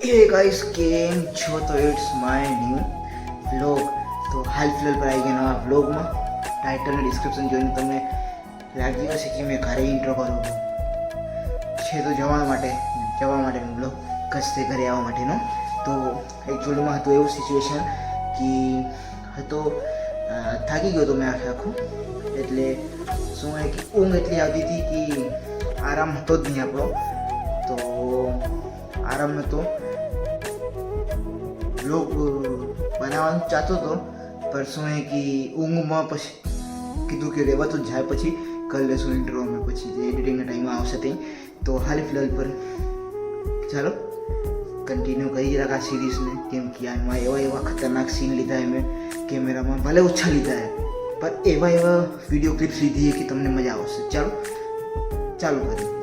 Hey guys केम छो तो it's my new vlog. तो हाल फिलहाल पर आई गया नवा व्लॉगમાં ટાઇટલ અને ડિસ્ક્રિપ્શન જોઈને તમને લાગી હશે કે મેં ઘરે ઇન્ટ્રો કરું છે તો જવા માટેનો વ્લોગ કચ્છથી ઘરે આવવા માટેનો। તો એકચ્યુઅલીમાં હતું એવું સિચ્યુએશન કે હતો થાકી ગયો તો મેં આખું એટલે શું હોય કે ઊંઘ એટલી આવતી હતી કે આરામ હતો જ નહીં આપણો। તો આરામ નહોતો, વ્લોગ બનાવવાનું ચાહતો હતો પણ શું હે કે ઊંઘમાં પછી કીધું કે રહેવાતું જ જાય, પછી કરી લેશું ઇન્ટ્રો અમે પછી જે એડિટિંગના ટાઈમમાં આવશે તે। તો હાલ ફિલહાલ પર ચાલો કન્ટિન્યુ કરી જરાક આ સિરીઝને, કેમ કે આમાં એવા ખતરનાક સીન લીધા મેં કેમેરામાં, ભલે ઓછા લીધા પણ એવા વિડીયો ક્લિપ્સ લીધી કે તમને મજા આવશે। ચાલો ચાલુ કરીએ।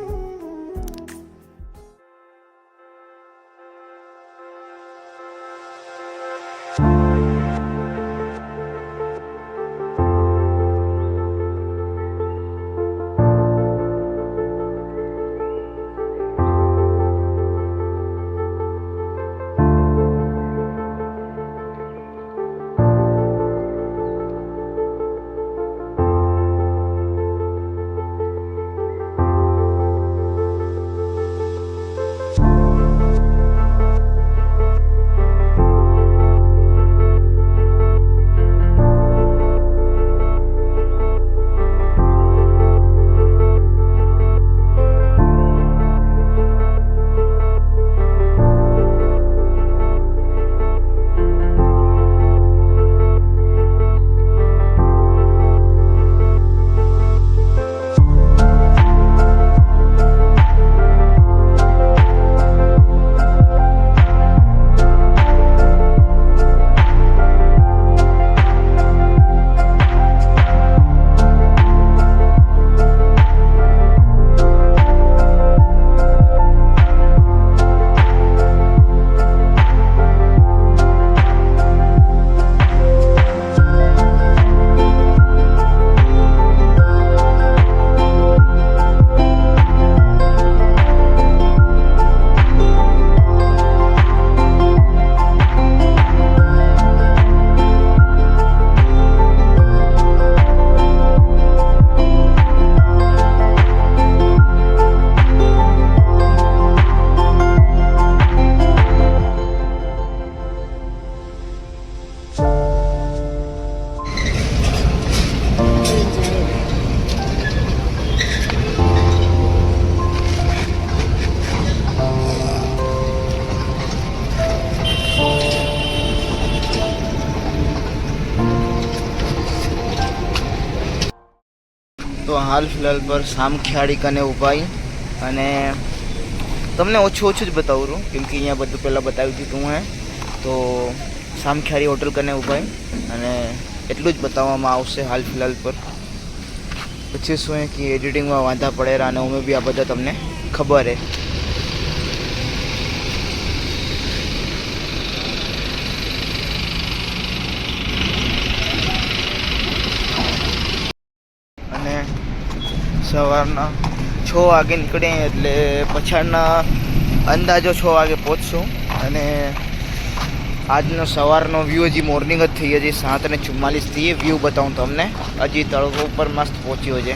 તો હાલ ફિલહાલ પર સામખિયાળી કને ઉભાઈ અને તમને ઓછું જ બતાવું છું કેમ કે અહીંયા બધું પહેલાં બતાવી દીધું હે। તો સામખિયાળી હોટલ કને ઉભાઈ અને એટલું જ બતાવવામાં આવશે હાલ ફિલહાલ પર। પછી શું હે કે એડિટિંગમાં વાંધા પડેરા અને અમે બી આ બધા તમને ખબર હે। સવારના 6 વાગે નીકળે એટલે પછાડના અંદાજો 6 વાગે પહોંચશું। અને આજનો સવારનો વ્યૂ હજી મોર્નિંગ જ થઈ હજી 7:44 થઈએ। વ્યૂ બતાવું તમને, હજી તળકો ઉપર મસ્ત પહોંચ્યો છે।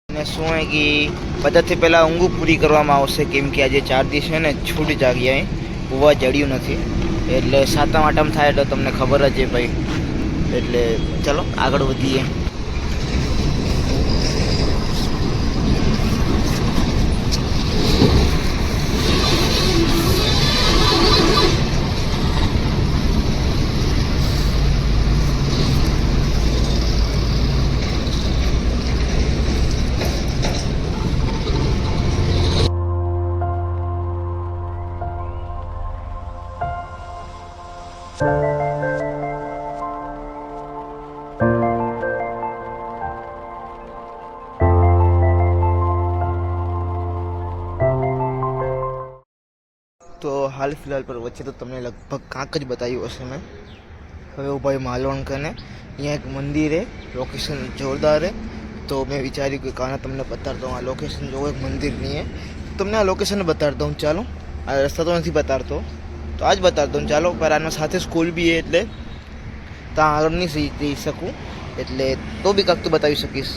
અને શું હે કે બધાથી પહેલાં ઊંઘ પૂરી કરવામાં આવશે કેમ કે આજે 4 દિવસ છે ને છૂટ જાગ્યા હોવા જડ્યું નથી એટલે સાતમ આઠમ થાય એટલે તમને ખબર જ છે ભાઈ। એટલે ચલો આગળ વધીએ। તો હાલ ફિલહાલ પર વચ્ચે તો તમને લગભગ કાંક જ બતાવ્યું હશે મેં। હવે ભાઈ માલવણ કને અહીંયા એક મંદિર છે लोकेशन जोरदार है। तो मैं विचार्યું કે કાના તમને બતાડતો હું આ લોકેશન જો એક મંદિરની है તમને આ લોકેશન બતાડતો હું ચાલો આ રસ્તા તો નથી બતાડતો તો આજ બતાડતો હું ચાલો પર આના સાથે સ્કૂલ બી है એટલે ત્યાં આગળ નહીં જઈ શકું એટલે તો બી કાંક તો બતાવી શકીશ।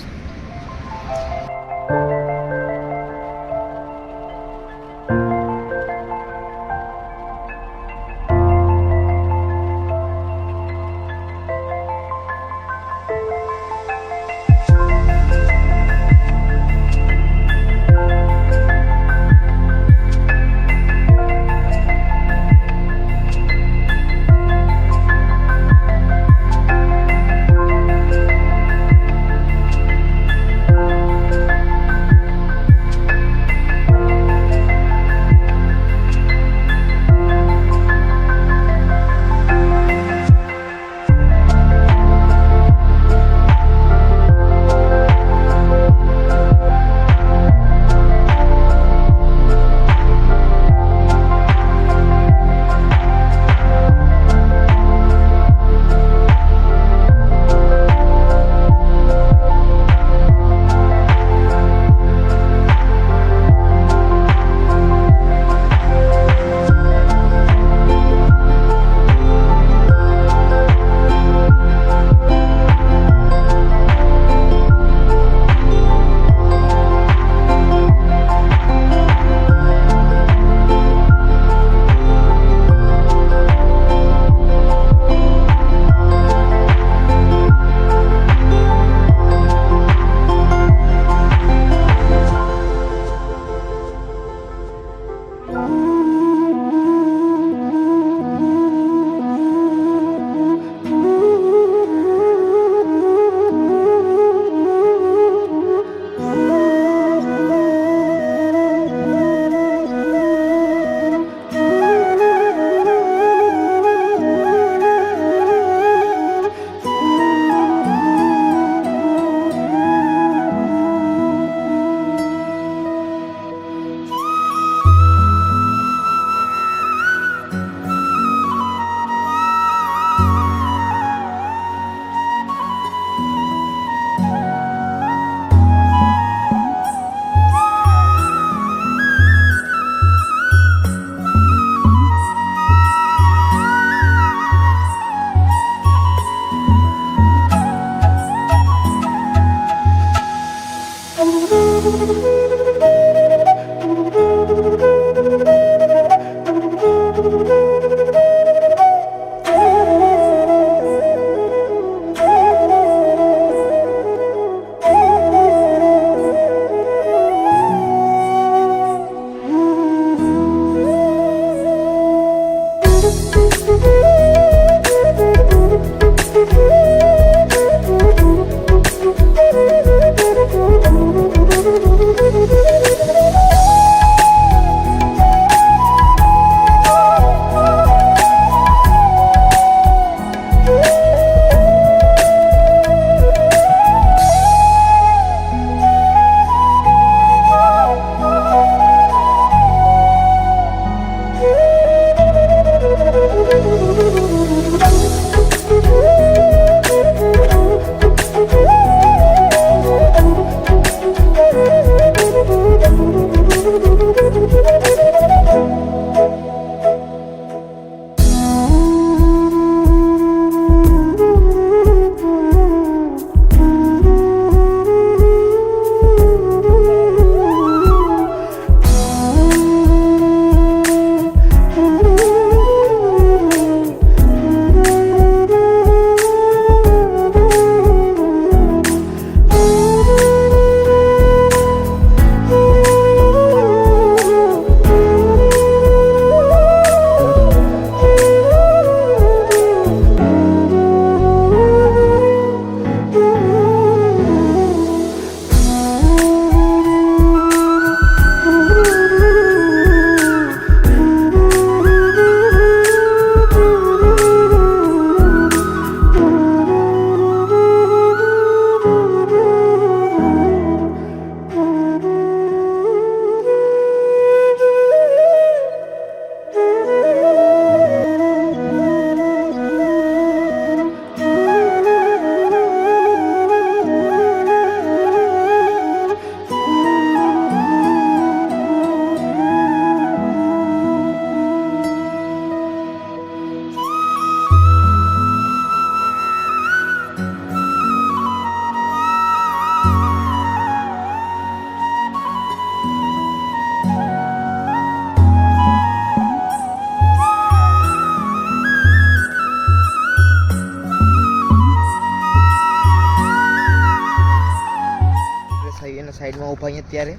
સાઈડમાં ઊભા અહીંયા ત્યારે,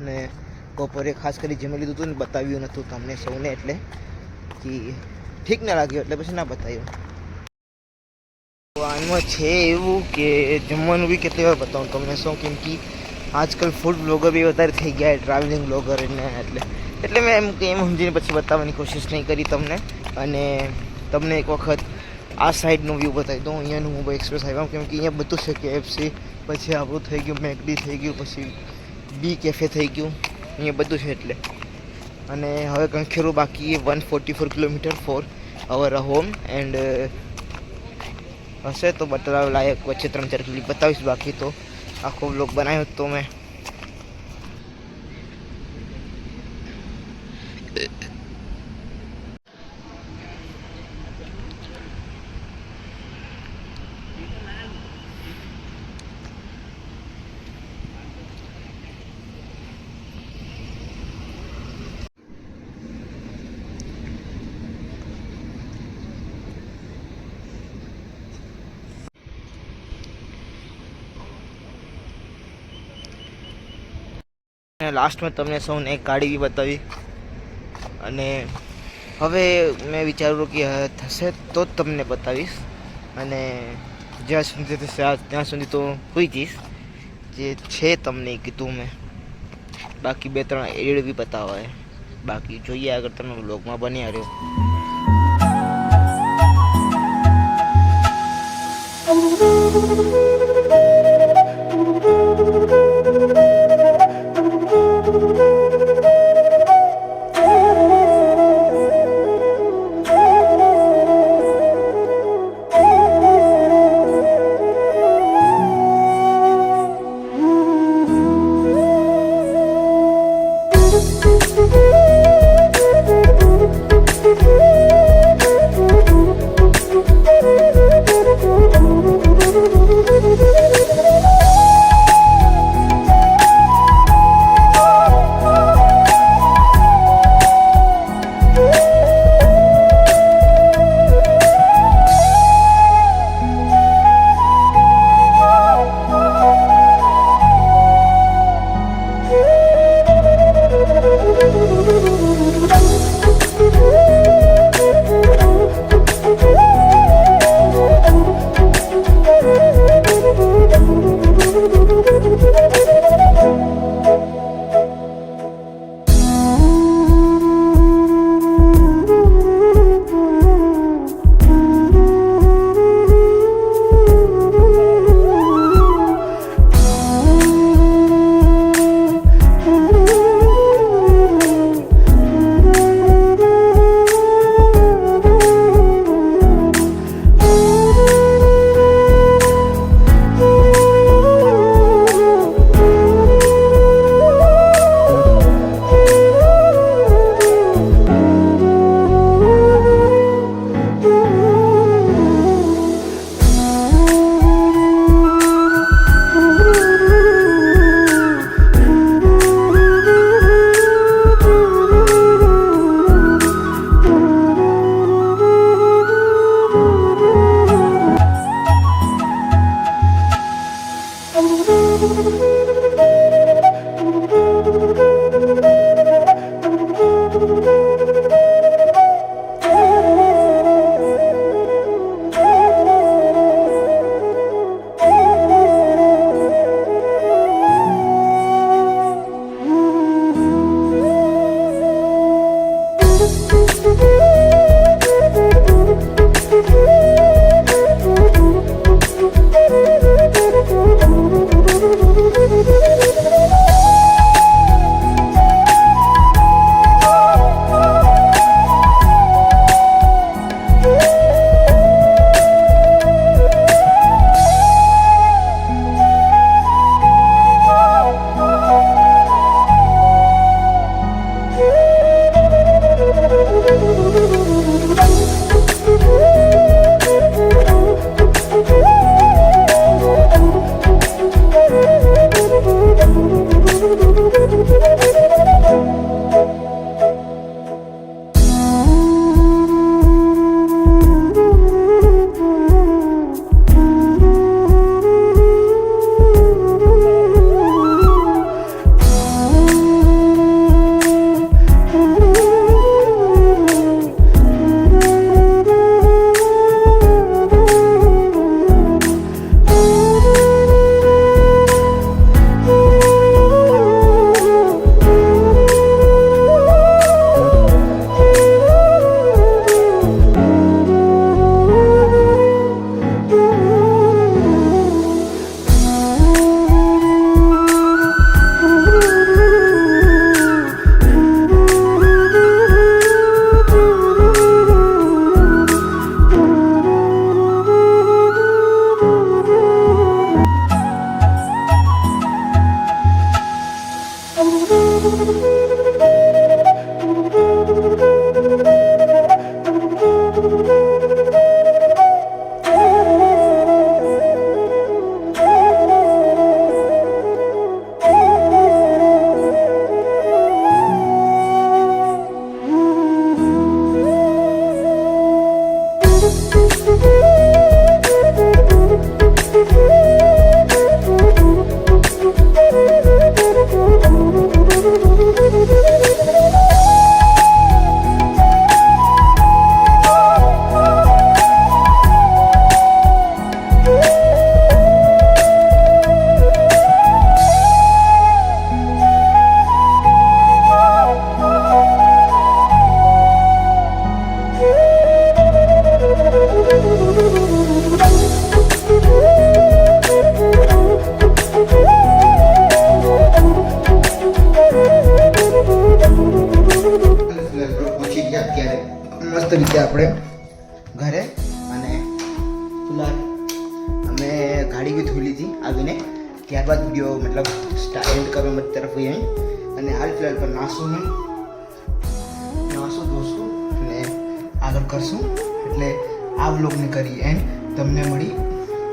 ને બપોરે ખાસ કરી જમી લીધું હતું ને બતાવ્યું નહોતું તમને સૌને, એટલે કે ઠીક ના લાગ્યું એટલે પછી ના બતાવ્યું. આમાં છે એવું કે જમવાનું બી કેટલી વાર બતાવું તમને શું, કેમ કે આજકાલ ફૂડ બ્લોગર બી વધારે થઈ ગયા, ટ્રાવેલિંગ બ્લોગર એટલે મેં એમ કે એમ સમજીને પછી બતાવવાની કોશિશ નહીં કરી તમને. અને તમને એક વખત આ સાઈડનો વ્યૂ બતાવી દઉં, અહીંયાનું મુંબઈ એક્સપ્રેસ હાઈવે, કેમ કે અહીંયા બધું છે, KFC પછી આપણું થઈ ગયું, મેકડી થઈ ગયું, પછી બી કેફે થઈ ગયું, અહીંયા બધું છે એટલે. અને હવે કંખેરું બાકી 144 kilometre for our home end હશે તો બતાવવા લાયક વચ્ચે 3-4 ક્લિપ બતાવીશ, બાકી તો આખો બ્લોગ બનાવ્યો તો મેં. લાસ્ટમાં તમને સૌને એક ગાડી બી બતાવી. અને હવે મેં વિચાર્યું કે થશે તો જ તમને બતાવીશ, અને જ્યાં સુધી થશે ત્યાં સુધી તો હોઈ જઈશ, જે છે તમને કીધું મેં. બાકી 2-3 એડિટ બી બતાવાય, બાકી જોઈએ આગળ તમે બ્લોગમાં બન્યા રહ્યો. મસ્ત રીતે આપણે ઘરે અને ફિલહાલ અમે ગાડી બી ધોઈ લીધી આવીને ત્યારબાદ વિડીયો મતલબ એન્ડ કરવા મત તરફ અહીં અને હાલ ફિલહાલ પર નાશું ધોશું અને આગળ કરશું એટલે આ વ્લોગને કરી એન્ડ તમને મળી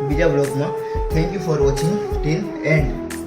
બીજા વ્લોગમાં thank you for watching till and